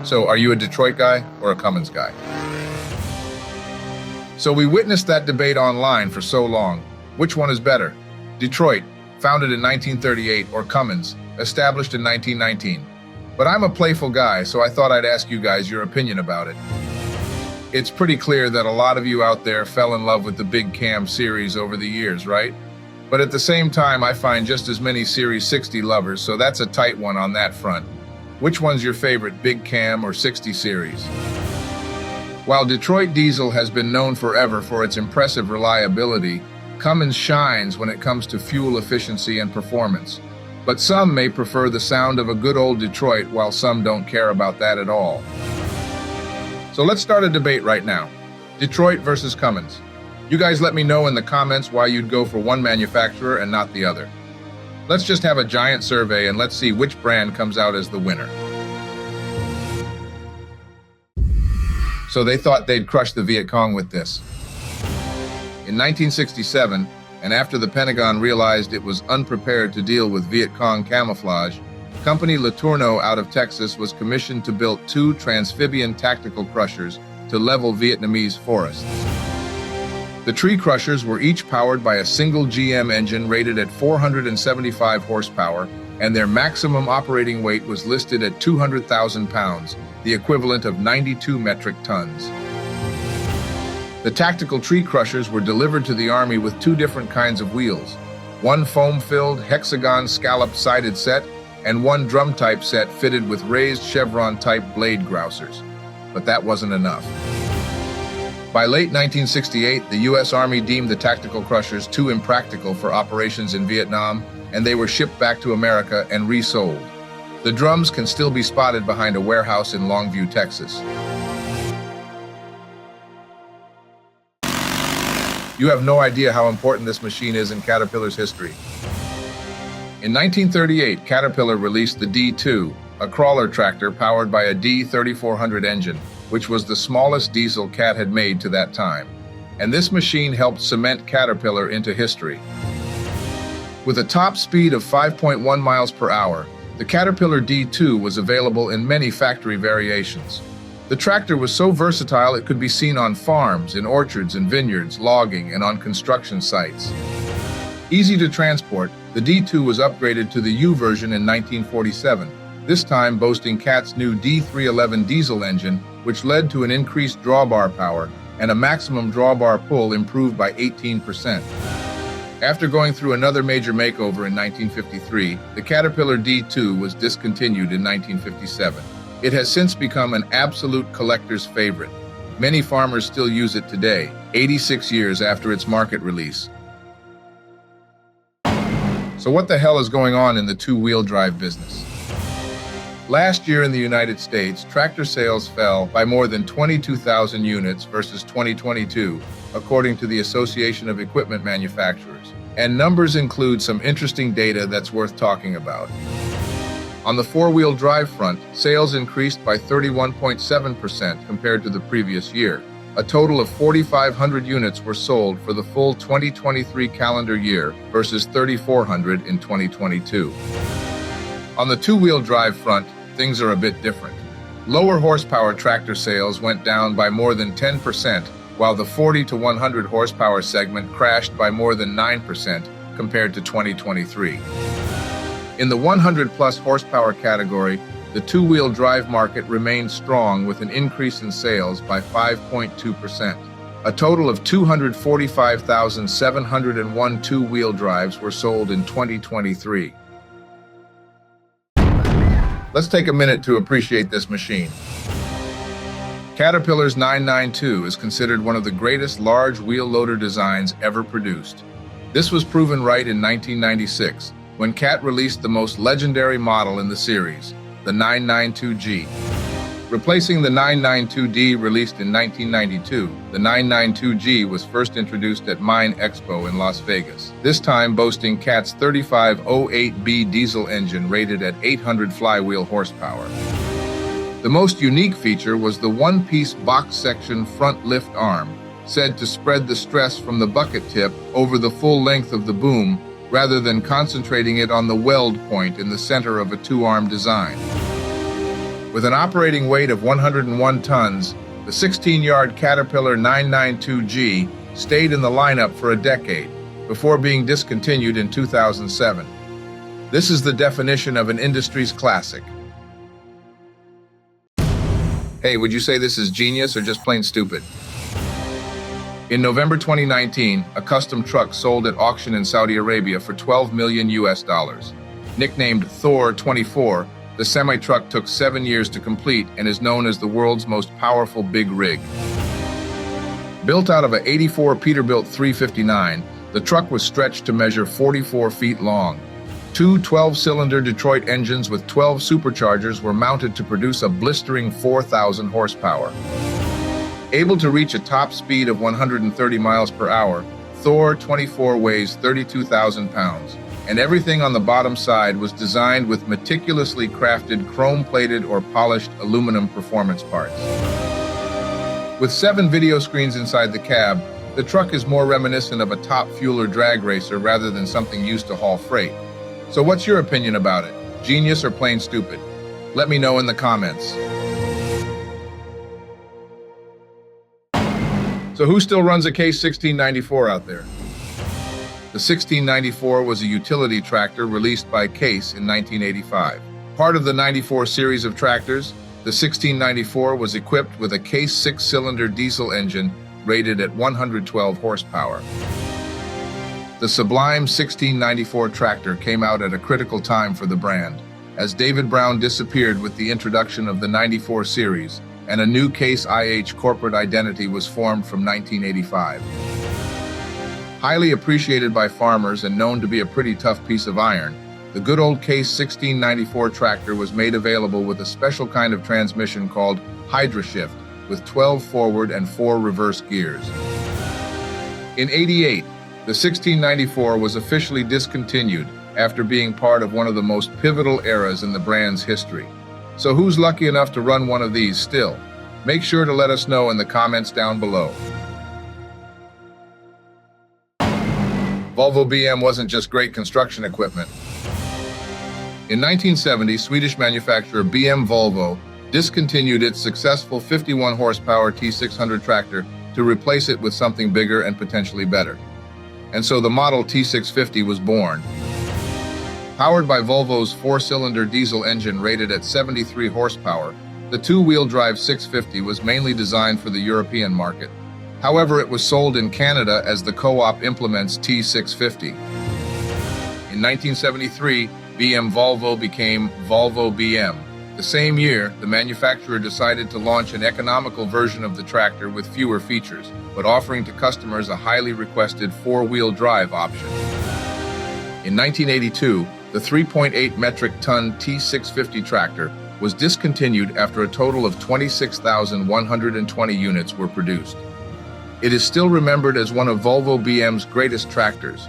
So, are you a Detroit guy or a Cummins guy? So we witnessed that debate online for so long. Which one is better? Detroit, founded in 1938, or Cummins, established in 1919. But I'm a playful guy, so I thought I'd ask you guys your opinion about it. It's pretty clear that a lot of you out there fell in love with the Big Cam series over the years, right? But at the same time, I find just as many Series 60 lovers, so that's a tight one on that front. Which one's your favorite, Big Cam or 60 series? While Detroit diesel has been known forever for its impressive reliability, Cummins shines when it comes to fuel efficiency and performance. But some may prefer the sound of a good old Detroit, while some don't care about that at all. So let's start a debate right now. Detroit versus Cummins. You guys let me know in the comments why you'd go for one manufacturer and not the other. Let's just have a giant survey and let's see which brand comes out as the winner. So they thought they'd crush the Viet Cong with this. In 1967, and after the Pentagon realized it was unprepared to deal with Viet Cong camouflage, company LeTourneau out of Texas was commissioned to build 2 transphibian tactical crushers to level Vietnamese forests. The tree crushers were each powered by a single GM engine rated at 475 horsepower, and their maximum operating weight was listed at 200,000 pounds, the equivalent of 92 metric tons. The tactical tree crushers were delivered to the Army with 2 different kinds of wheels, one foam-filled hexagon scallop-sided set and one drum-type set fitted with raised chevron-type blade grousers. But that wasn't enough. By late 1968, the U.S. Army deemed the tactical crushers too impractical for operations in Vietnam, and they were shipped back to America and resold. The drums can still be spotted behind a warehouse in Longview, Texas. You have no idea how important this machine is in Caterpillar's history. In 1938, Caterpillar released the D2, a crawler tractor powered by a D3400 engine, which was the smallest diesel Cat had made to that time. And this machine helped cement Caterpillar into history. With a top speed of 5.1 miles per hour, the Caterpillar D2 was available in many factory variations. The tractor was so versatile it could be seen on farms, in orchards and vineyards, logging, and on construction sites. Easy to transport, the D2 was upgraded to the U version in 1947, this time boasting Cat's new D311 diesel engine, which led to an increased drawbar power and a maximum drawbar pull improved by 18%. After going through another major makeover in 1953, the Caterpillar D2 was discontinued in 1957. It has since become an absolute collector's favorite. Many farmers still use it today, 86 years after its market release. So what the hell is going on in the two-wheel drive business? Last year in the United States, tractor sales fell by more than 22,000 units versus 2022, according to the Association of Equipment Manufacturers. And numbers include some interesting data that's worth talking about. On the four-wheel drive front, sales increased by 31.7% compared to the previous year. A total of 4,500 units were sold for the full 2023 calendar year versus 3,400 in 2022. On the two-wheel drive front, things are a bit different. Lower horsepower tractor sales went down by more than 10%, while the 40 to 100 horsepower segment crashed by more than 9% compared to 2023. In the 100-plus horsepower category, the two-wheel drive market remained strong with an increase in sales by 5.2%. A total of 245,701 two-wheel drives were sold in 2023. Let's take a minute to appreciate this machine. Caterpillar's 992 is considered one of the greatest large wheel loader designs ever produced. This was proven right in 1996, when Cat released the most legendary model in the series, the 992G. Replacing the 992D released in 1992, the 992G was first introduced at Mine Expo in Las Vegas, this time boasting Cat's 3508B diesel engine rated at 800 flywheel horsepower. The most unique feature was the one-piece box section front lift arm, said to spread the stress from the bucket tip over the full length of the boom, rather than concentrating it on the weld point in the center of a two-arm design. With an operating weight of 101 tons, the 16-yard Caterpillar 992G stayed in the lineup for a decade before being discontinued in 2007. This is the definition of an industry's classic. Hey, would you say this is genius or just plain stupid? In November 2019, a custom truck sold at auction in Saudi Arabia for $12 million US. Nicknamed Thor 24, the semi-truck took 7 years to complete and is known as the world's most powerful big rig. Built out of a '84 Peterbilt 359, the truck was stretched to measure 44 feet long. Two 12-cylinder Detroit engines with 12 superchargers were mounted to produce a blistering 4,000 horsepower. Able to reach a top speed of 130 miles per hour, Thor 24 weighs 32,000 pounds, and everything on the bottom side was designed with meticulously crafted chrome-plated or polished aluminum performance parts. With 7 video screens inside the cab, the truck is more reminiscent of a top fueler drag racer rather than something used to haul freight. So what's your opinion about it? Genius or plain stupid? Let me know in the comments. So who still runs a Case 1694 out there? The 1694 was a utility tractor released by Case in 1985. Part of the 94 series of tractors, the 1694 was equipped with a Case 6-cylinder diesel engine rated at 112 horsepower. The sublime 1694 tractor came out at a critical time for the brand, as David Brown disappeared with the introduction of the 94 series, and a new Case IH corporate identity was formed from 1985. Highly appreciated by farmers and known to be a pretty tough piece of iron, the good old Case 1694 tractor was made available with a special kind of transmission called HydroShift, with 12 forward and 4 reverse gears. In '88, the 1694 was officially discontinued after being part of one of the most pivotal eras in the brand's history. So who's lucky enough to run one of these still? Make sure to let us know in the comments down below. Volvo-BM wasn't just great construction equipment. In 1970, Swedish manufacturer BM Volvo discontinued its successful 51 horsepower T600 tractor to replace it with something bigger and potentially better. And so the model T650 was born. Powered by Volvo's 4-cylinder diesel engine rated at 73 horsepower, the two-wheel drive 650 was mainly designed for the European market. However, it was sold in Canada as the Co-op Implements T650. In 1973, BM Volvo became Volvo-BM. The same year, the manufacturer decided to launch an economical version of the tractor with fewer features, but offering to customers a highly requested 4-wheel drive option. In 1982, the 3.8 metric ton T650 tractor was discontinued after a total of 26,120 units were produced. It is still remembered as one of Volvo-BM's greatest tractors,